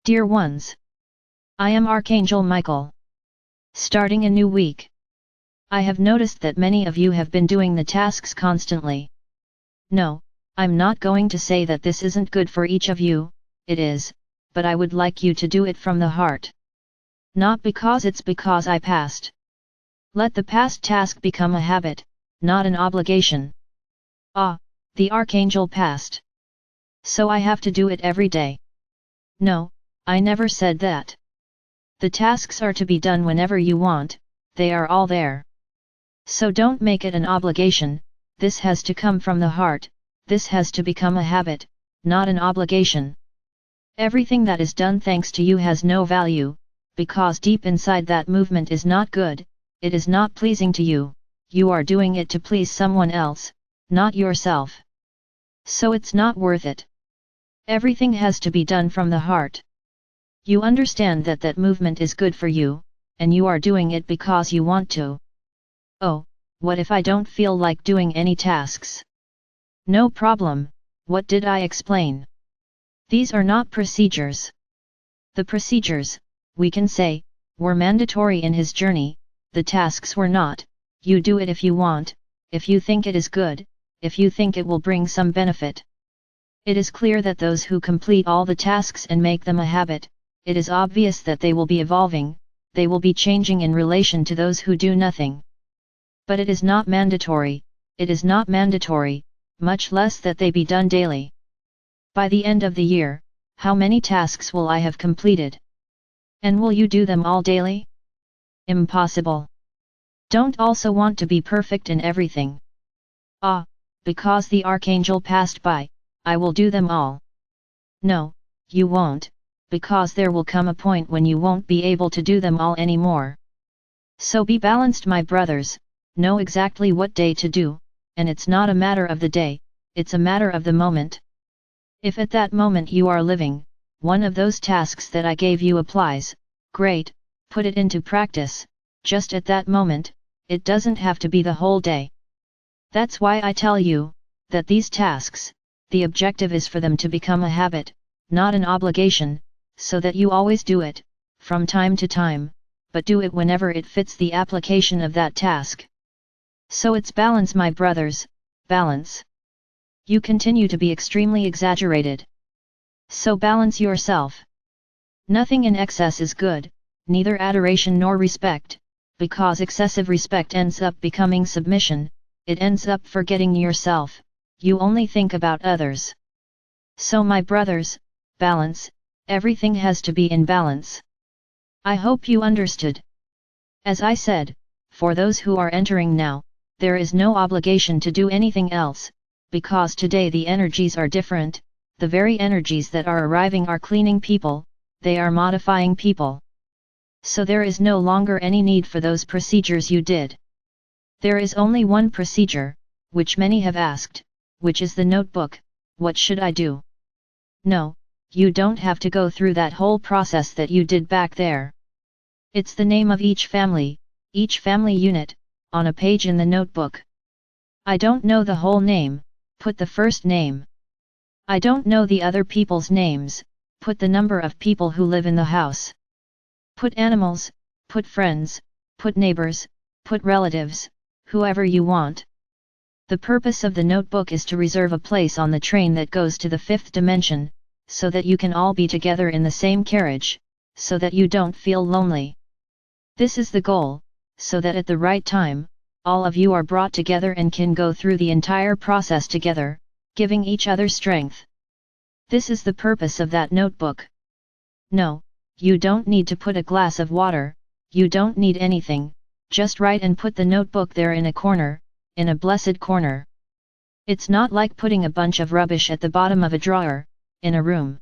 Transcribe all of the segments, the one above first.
Dear ones, I am Archangel Michael. Starting a new week. I have noticed that many of you have been doing the tasks constantly. No, I'm not going to say that this isn't good for each of you, it is, but I would like you to do it from the heart. Not because it's because I passed. Let the past task become a habit, not an obligation. Ah, the Archangel passed. So I have to do it every day. No, I never said that. The tasks are to be done whenever you want, they are all there. So don't make it an obligation, this has to come from the heart, this has to become a habit, not an obligation. Everything that is done thanks to you has no value, because deep inside that movement is not good, it is not pleasing to you, you are doing it to please someone else, not yourself. So it's not worth it. Everything has to be done from the heart. You understand that that movement is good for you, and you are doing it because you want to. Oh, what if I don't feel like doing any tasks? No problem, what did I explain? These are not procedures. The procedures, we can say, were mandatory in his journey, the tasks were not. You do it if you want, if you think it is good, if you think it will bring some benefit. It is clear that those who complete all the tasks and make them a habit, it is obvious that they will be evolving, they will be changing in relation to those who do nothing. But it is not mandatory, much less that they be done daily. By the end of the year, how many tasks will I have completed? And will you do them all daily? Impossible. Don't also want to be perfect in everything. Ah, because the Archangel passed by, I will do them all. No, you won't, because there will come a point when you won't be able to do them all anymore. So be balanced, my brothers, know exactly what day to do, and it's not a matter of the day, it's a matter of the moment. If at that moment you are living, one of those tasks that I gave you applies, great, put it into practice, just at that moment, it doesn't have to be the whole day. That's why I tell you, that these tasks, the objective is for them to become a habit, not an obligation, so that you always do it, from time to time, but do it whenever it fits the application of that task. So it's balance, my brothers, balance. You continue to be extremely exaggerated. So balance yourself. Nothing in excess is good, neither adoration nor respect, because excessive respect ends up becoming submission, it ends up forgetting yourself, you only think about others. So my brothers, balance, everything has to be in balance. I hope you understood. As I said, for those who are entering now, there is no obligation to do anything else, because today the energies are different, the very energies that are arriving are cleaning people, they are modifying people. So there is no longer any need for those procedures you did. There is only one procedure, which many have asked, which is the notebook. What should I do? No, you don't have to go through that whole process that you did back there. It's the name of each family unit, on a page in the notebook. I don't know the whole name, put the first name. I don't know the other people's names, put the number of people who live in the house. Put animals, put friends, put neighbors, put relatives, whoever you want. The purpose of the notebook is to reserve a place on the train that goes to the fifth dimension, so that you can all be together in the same carriage, so that you don't feel lonely. This is the goal, so that at the right time, all of you are brought together and can go through the entire process together, giving each other strength. This is the purpose of that notebook. No, you don't need to put a glass of water, you don't need anything, just write and put the notebook there in a corner, in a blessed corner. It's not like putting a bunch of rubbish at the bottom of a drawer, in a room.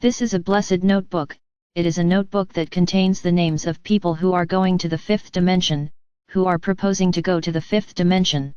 This is a blessed notebook, it is a notebook that contains the names of people who are going to the fifth dimension, who are proposing to go to the fifth dimension.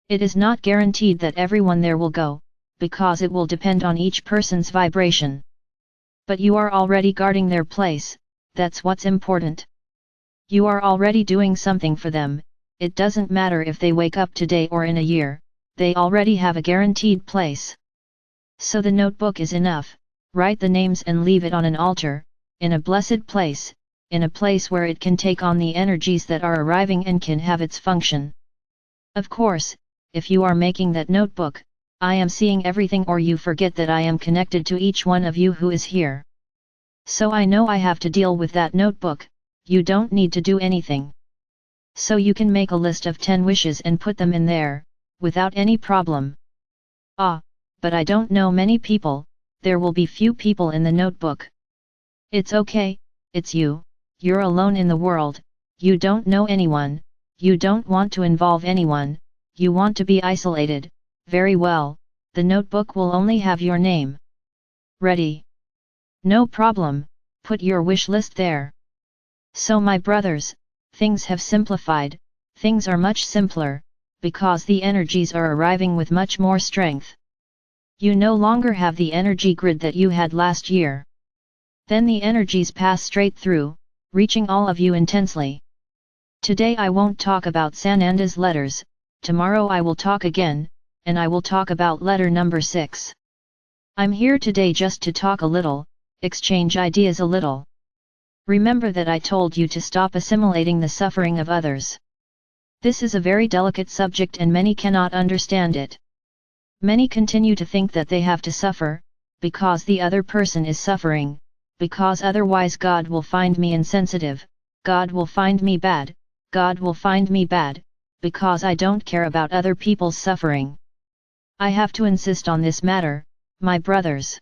It is not guaranteed that everyone there will go, because it will depend on each person's vibration. But you are already guarding their place, that's what's important. You are already doing something for them, it doesn't matter if they wake up today or in a year, they already have a guaranteed place. So the notebook is enough, Write the names and leave it on an altar, in a blessed place, in a place where it can take on the energies that are arriving and can have its function. Of course, if you are making that notebook, I am seeing everything, or you forget that I am connected to each one of you who is here. So I know I have to deal with that notebook. You don't need to do anything. So you can make a list of 10 wishes and put them in there, without any problem. Ah, but I don't know many people, there will be few people in the notebook. It's okay, it's you, you're alone in the world, you don't know anyone, you don't want to involve anyone, you want to be isolated. Very well, the notebook will only have your name. Ready? No problem, put your wish list there. So my brothers, things have simplified, things are much simpler, because the energies are arriving with much more strength. You no longer have the energy grid that you had last year. Then the energies pass straight through, reaching all of you intensely. Today I won't talk about Sananda's letters, tomorrow I will talk again, and I will talk about letter number 6. I'm here today just to talk a little, exchange ideas a little. Remember that I told you to stop assimilating the suffering of others. This is a very delicate subject and many cannot understand it. Many continue to think that they have to suffer, because the other person is suffering, because otherwise God will find me insensitive, God will find me bad, God will find me bad, because I don't care about other people's suffering. I have to insist on this matter, my brothers.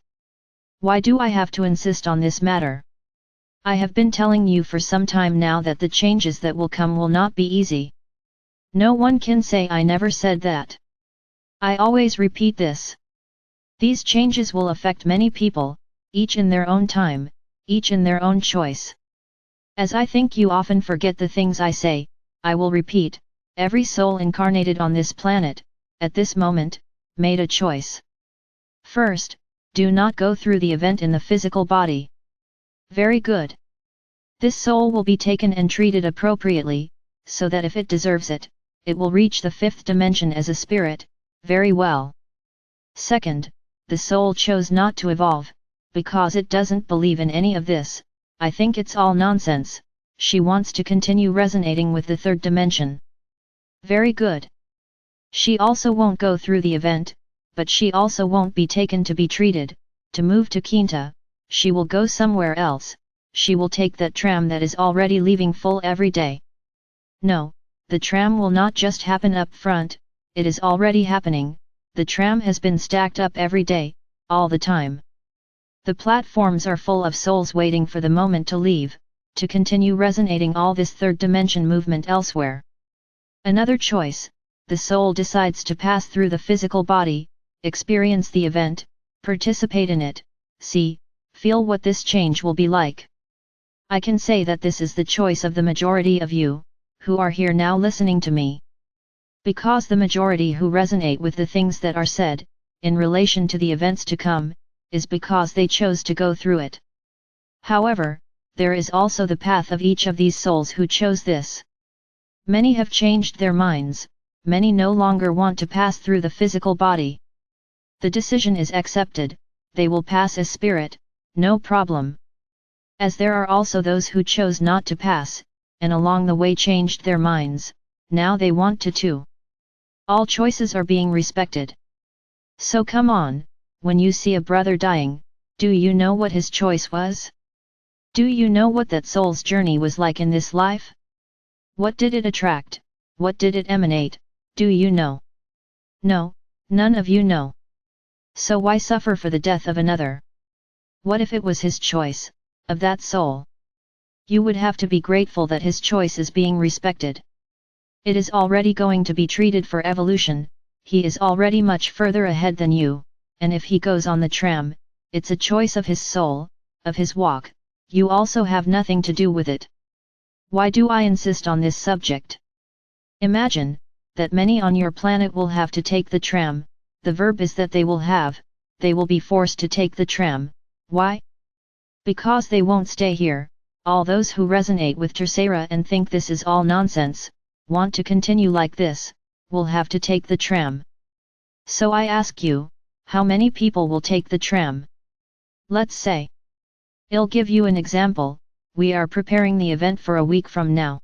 Why do I have to insist on this matter? I have been telling you for some time now that the changes that will come will not be easy. No one can say I never said that. I always repeat this. These changes will affect many people, each in their own time, each in their own choice. As I think you often forget the things I say, I will repeat, every soul incarnated on this planet, at this moment, made a choice. First, do not go through the event in the physical body. Very good. This soul will be taken and treated appropriately, so that if it deserves it, it will reach the 5th dimension as a spirit. Very well. Second, the soul chose not to evolve, because it doesn't believe in any of this. I think it's all nonsense. She wants to continue resonating with the 3rd dimension. Very good. She also won't go through the event, but she also won't be taken to be treated, to move to Quinta. She will go somewhere else, she will take that tram that is already leaving full every day. No, the tram will not just happen up front, it is already happening, the tram has been stacked up every day, all the time. The platforms are full of souls waiting for the moment to leave, to continue resonating all this 3rd dimension movement elsewhere. Another choice, the soul decides to pass through the physical body, experience the event, participate in it, see, feel what this change will be like. I can say that this is the choice of the majority of you, who are here now listening to me. Because the majority who resonate with the things that are said, in relation to the events to come, is because they chose to go through it. However, there is also the path of each of these souls who chose this. Many have changed their minds, many no longer want to pass through the physical body. The decision is accepted, they will pass as spirit, no problem. As there are also those who chose not to pass, and along the way changed their minds, now they want to too. All choices are being respected. So come on, when you see a brother dying, do you know what his choice was? Do you know what that soul's journey was like in this life? What did it attract, what did it emanate, do you know? No, none of you know. So why suffer for the death of another? What if it was his choice, of that soul? You would have to be grateful that his choice is being respected. It is already going to be treated for evolution, he is already much further ahead than you, and if he goes on the tram, it's a choice of his soul, of his walk, you also have nothing to do with it. Why do I insist on this subject? Imagine, that many on your planet will have to take the tram, the verb is that they will be forced to take the tram. Why? Because they won't stay here. All those who resonate with Tercera and think this is all nonsense, want to continue like this, will have to take the tram. So I ask you, how many people will take the tram? Let's say. I'll give you an example. We are preparing the event for a week from now.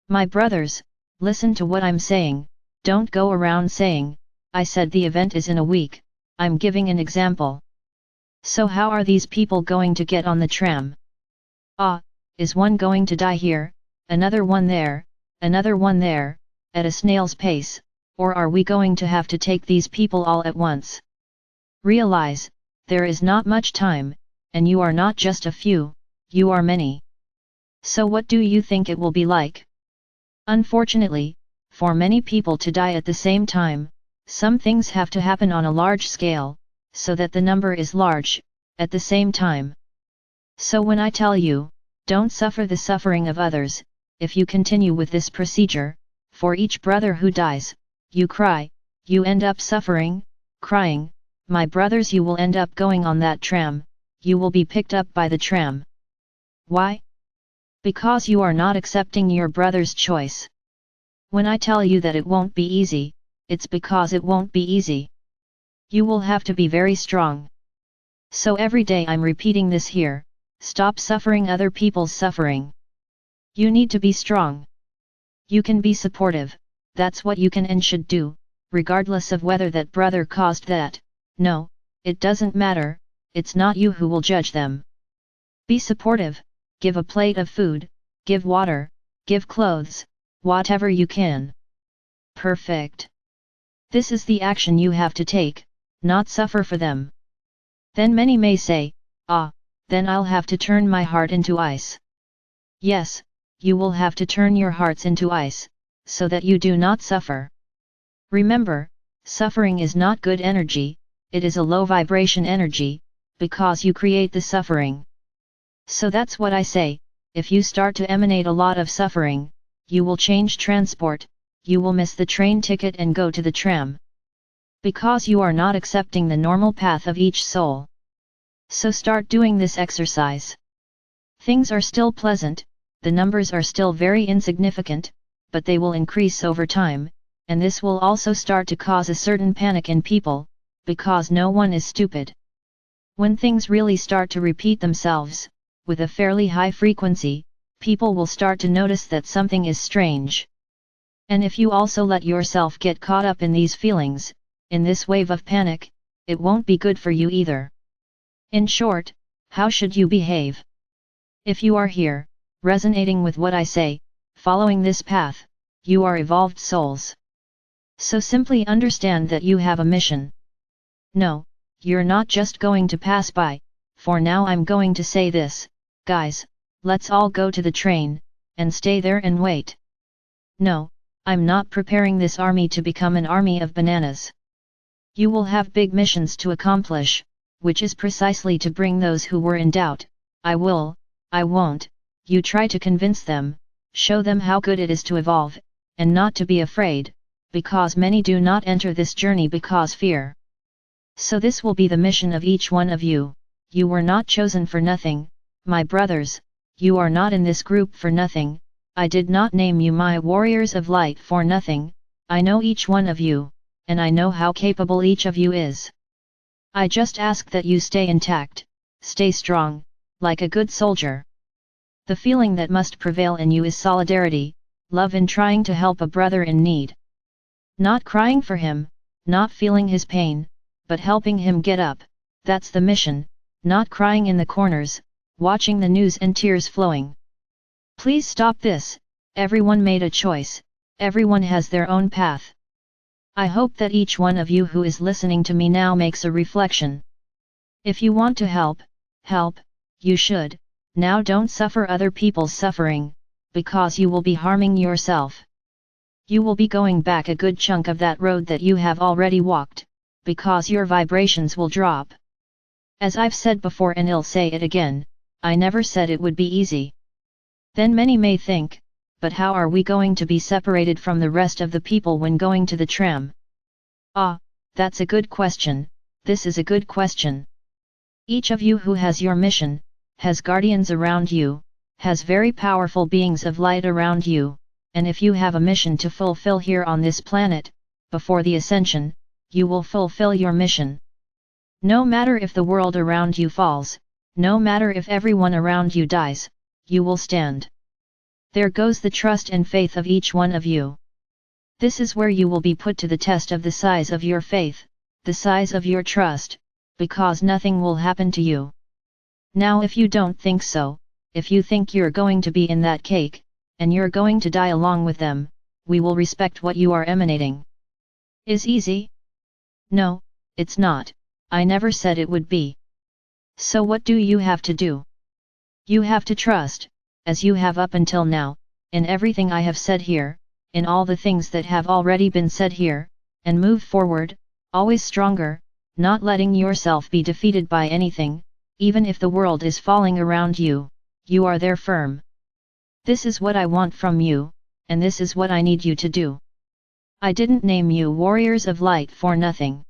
My brothers, listen to what I'm saying, don't go around saying, I said the event is in a week, I'm giving an example. So how are these people going to get on the tram? Is one going to die here, another one there, at a snail's pace, or are we going to have to take these people all at once? Realize, there is not much time, and you are not just a few, you are many. So what do you think it will be like? Unfortunately, for many people to die at the same time, some things have to happen on a large scale, so that the number is large, at the same time. So when I tell you, don't suffer the suffering of others, if you continue with this procedure, for each brother who dies, you cry, you end up suffering, crying, my brothers, you will end up going on that tram, you will be picked up by the tram. Why? Because you are not accepting your brother's choice. When I tell you that it won't be easy, it's because it won't be easy. You will have to be very strong. So every day I'm repeating this here, stop suffering other people's suffering. You need to be strong. You can be supportive, that's what you can and should do, regardless of whether that brother caused that. No, it doesn't matter, it's not you who will judge them. Be supportive, give a plate of food, give water, give clothes, whatever you can. Perfect. This is the action you have to take, not suffer for them. Then many may say, then I'll have to turn my heart into ice. Yes, you will have to turn your hearts into ice, so that you do not suffer. Remember, suffering is not good energy, it is a low vibration energy, because you create the suffering. So that's what I say, if you start to emanate a lot of suffering, you will change transport, you will miss the train ticket and go to the tram. Because you are not accepting the normal path of each soul. So start doing this exercise. Things are still pleasant, the numbers are still very insignificant, but they will increase over time, and this will also start to cause a certain panic in people, because no one is stupid. When things really start to repeat themselves, with a fairly high frequency, people will start to notice that something is strange. And if you also let yourself get caught up in these feelings, in this wave of panic, it won't be good for you either. In short, how should you behave? If you are here, resonating with what I say, following this path, you are evolved souls. So simply understand that you have a mission. No, you're not just going to pass by, for now I'm going to say this, guys, let's all go to the train, and stay there and wait. No, I'm not preparing this army to become an army of bananas. You will have big missions to accomplish, which is precisely to bring those who were in doubt, I will, I won't, you try to convince them, show them how good it is to evolve, and not to be afraid, because many do not enter this journey because fear. So this will be the mission of each one of you, you were not chosen for nothing, my brothers, you are not in this group for nothing, I did not name you my warriors of light for nothing, I know each one of you, and I know how capable each of you is. I just ask that you stay intact, stay strong, like a good soldier. The feeling that must prevail in you is solidarity, love in trying to help a brother in need. Not crying for him, not feeling his pain, but helping him get up, that's the mission, not crying in the corners, watching the news and tears flowing. Please stop this, everyone made a choice, everyone has their own path. I hope that each one of you who is listening to me now makes a reflection. If you want to help, you should, now don't suffer other people's suffering, because you will be harming yourself. You will be going back a good chunk of that road that you have already walked, because your vibrations will drop. As I've said before and I'll say it again, I never said it would be easy. Then many may think, but how are we going to be separated from the rest of the people when going to the tram? That's a good question, this is a good question. Each of you who has your mission, has guardians around you, has very powerful beings of light around you, and if you have a mission to fulfill here on this planet, before the ascension, you will fulfill your mission. No matter if the world around you falls, no matter if everyone around you dies, you will stand. There goes the trust and faith of each one of you. This is where you will be put to the test of the size of your faith, the size of your trust, because nothing will happen to you. Now if you don't think so, if you think you're going to be in that cake, and you're going to die along with them, we will respect what you are emanating. Is easy? No, it's not, I never said it would be. So what do you have to do? You have to trust, as you have up until now, in everything I have said here, in all the things that have already been said here, and move forward, always stronger, not letting yourself be defeated by anything, even if the world is falling around you, you are there firm. This is what I want from you, and this is what I need you to do. I didn't name you warriors of light for nothing.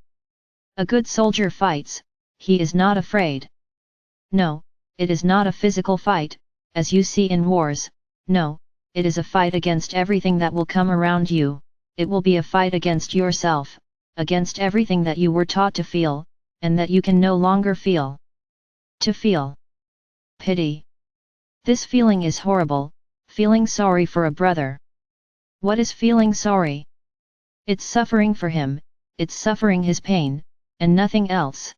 A good soldier fights, he is not afraid. No, it is not a physical fight, as you see in wars, no, it is a fight against everything that will come around you, it will be a fight against yourself, against everything that you were taught to feel, and that you can no longer feel. To feel pity. This feeling is horrible, feeling sorry for a brother. What is feeling sorry? It's suffering for him, it's suffering his pain, and nothing else.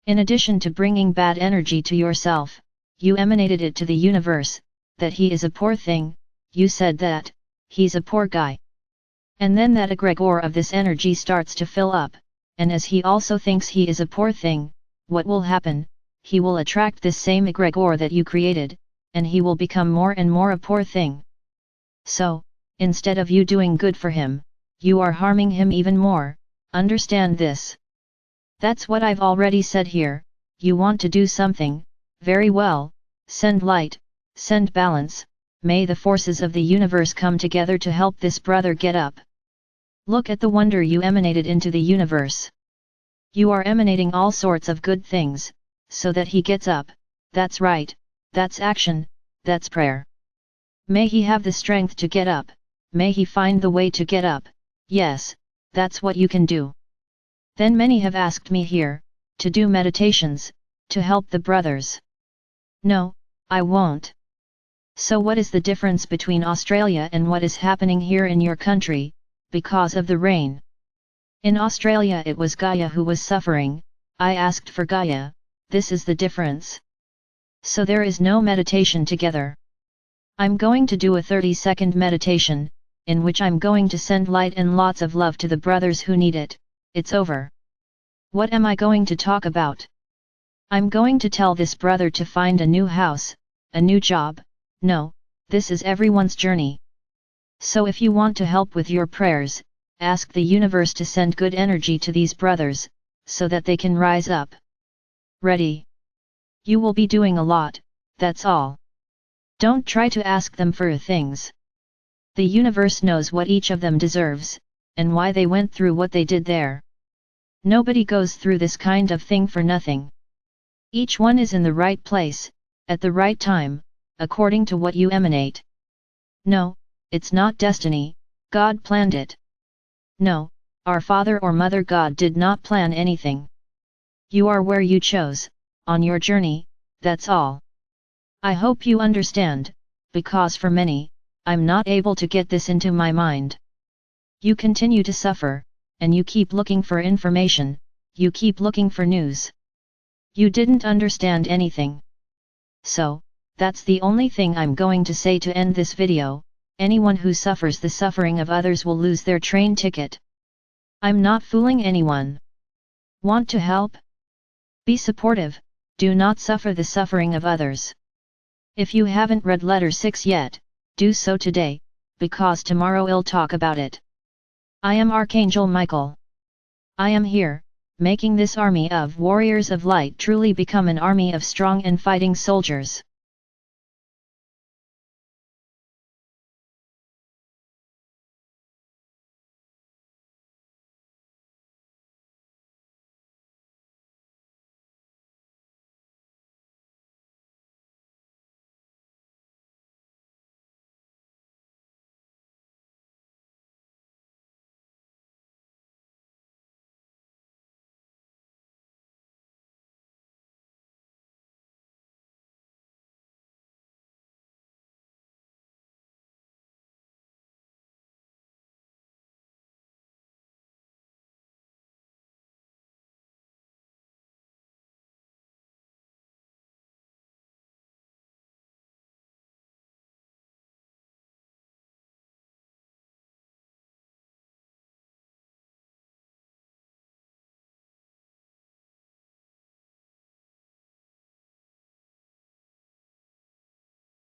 In addition to bringing bad energy to yourself, you emanated it to the universe, that he is a poor thing, you said that, he's a poor guy. And then that egregore of this energy starts to fill up, and as he also thinks he is a poor thing, what will happen? He will attract this same egregore that you created, and he will become more and more a poor thing. So, instead of you doing good for him, you are harming him even more, understand this. That's what I've already said here, you want to do something, very well, send light, send balance, may the forces of the universe come together to help this brother get up. Look at the wonder you emanated into the universe. You are emanating all sorts of good things, so that he gets up, that's right, that's action, that's prayer. May he have the strength to get up, may he find the way to get up, yes, that's what you can do. Then many have asked me here, to do meditations, to help the brothers. No, I won't. So what is the difference between Australia and what is happening here in your country, because of the rain? In Australia it was Gaia who was suffering, I asked for Gaia, this is the difference. So there is no meditation together. I'm going to do a 30-second meditation, in which I'm going to send light and lots of love to the brothers who need it, it's over. What am I going to talk about? I'm going to tell this brother to find a new house, a new job, no, this is everyone's journey. So if you want to help with your prayers, ask the universe to send good energy to these brothers, so that they can rise up. Ready? You will be doing a lot, that's all. Don't try to ask them for things. The universe knows what each of them deserves, and why they went through what they did there. Nobody goes through this kind of thing for nothing. Each one is in the right place, at the right time, according to what you emanate. No, it's not destiny, God planned it. No, our Father or Mother God did not plan anything. You are where you chose, on your journey, that's all. I hope you understand, because for many, I'm not able to get this into my mind. You continue to suffer, and you keep looking for information, you keep looking for news. You didn't understand anything. So, that's the only thing I'm going to say to end this video, anyone who suffers the suffering of others will lose their train ticket. I'm not fooling anyone. Want to help? Be supportive, do not suffer the suffering of others. If you haven't read letter 6 yet, do so today, because tomorrow I'll talk about it. I am Archangel Michael. I am here, making this army of warriors of light truly become an army of strong and fighting soldiers.